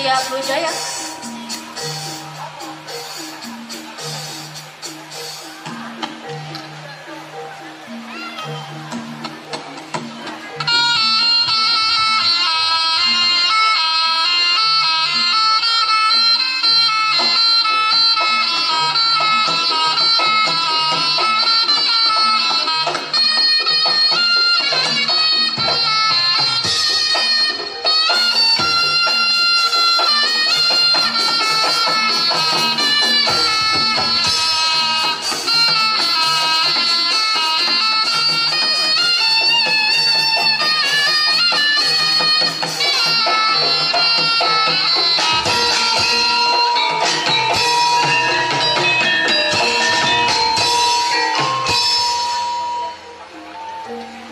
Satria Budaya.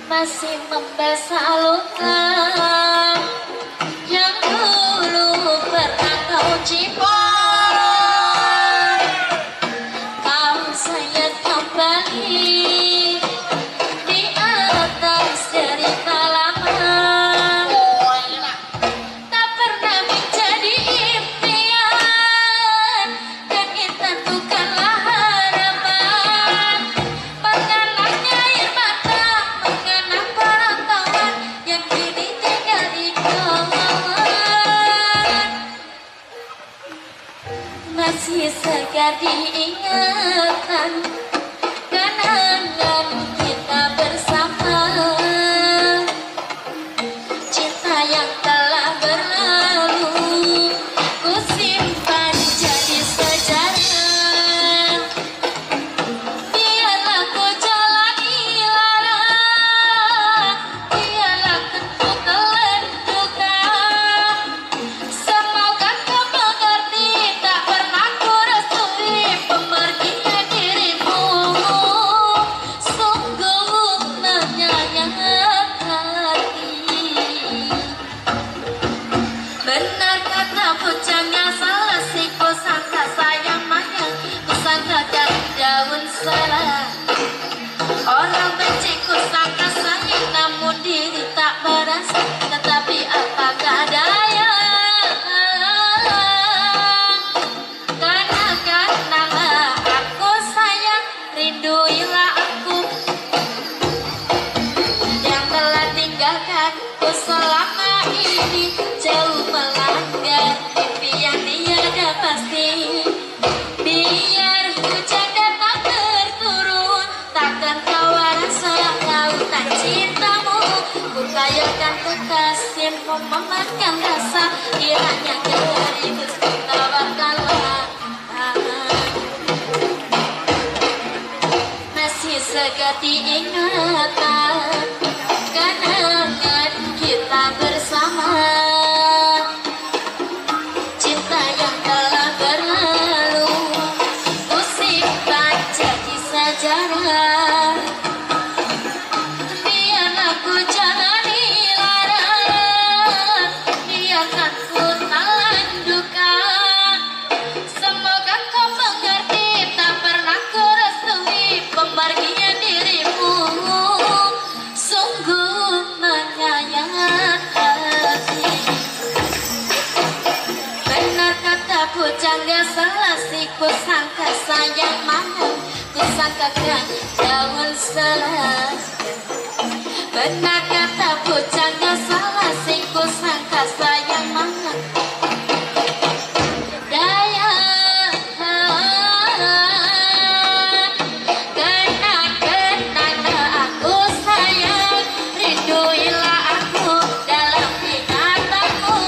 Masih membasah luka yang dulu pernah kau cipta. Kau sayang kembali di atas cerita lama. Tak pernah menjadi impian dan itu bukanlah harapan. Mengalahnya air mata mengenang perantauan yang kini tinggal di kawan. Masih segar diingatan kenangan kita bersama. Cinta yang telah berlalu ku simpan jadi sejarah. Biarlah ku jalani lara, biarlah ku telan duka. Semoga kau mengerti, tak pernah ku restui pemergian dirimu. Sungguh menyayat hati. Benar kata bujangnya salah, si ku sangka sayang maya, ku sangka dari daun salah. Orang benci ku sangka sayang, namun diri tak merasa. Tetapi apakah daya, karena aku sayang, rinduilah aku yang telah tinggalkan ku selama ini. Jauh melanggar impian tiada pasti. Biar hujan datang berturun, takkan kau rasa lautan cintamu. Ku kayakan kekasih memakan rasa, kiranya kita ribut kita bakalan. Masih segar diingatan kenangan kita bersama. Cinta yang telah berlalu ku simpan jadi sejarah. Biarlah ku jalani lara, biarkan ku telan duka. Semoga kau mengerti, tak pernah ku restui pemergian dirimu. Sungguh menyayat hati. Benar kata bujangnya salah, si ku sangka sayang mana, ku sangkakan daun salah. Benar kata bujangnya salah, si ku sangka sayang mana daya. Kenang-kenang aku sayang, rinduilah aku dalam ingatanmu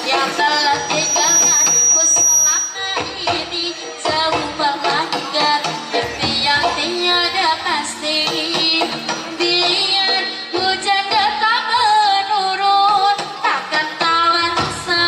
yang telah tinggalkan ku selama ini. Jauh melanggar impian tiada pasti. Biar hujan datang menurun, takkan tahu rasa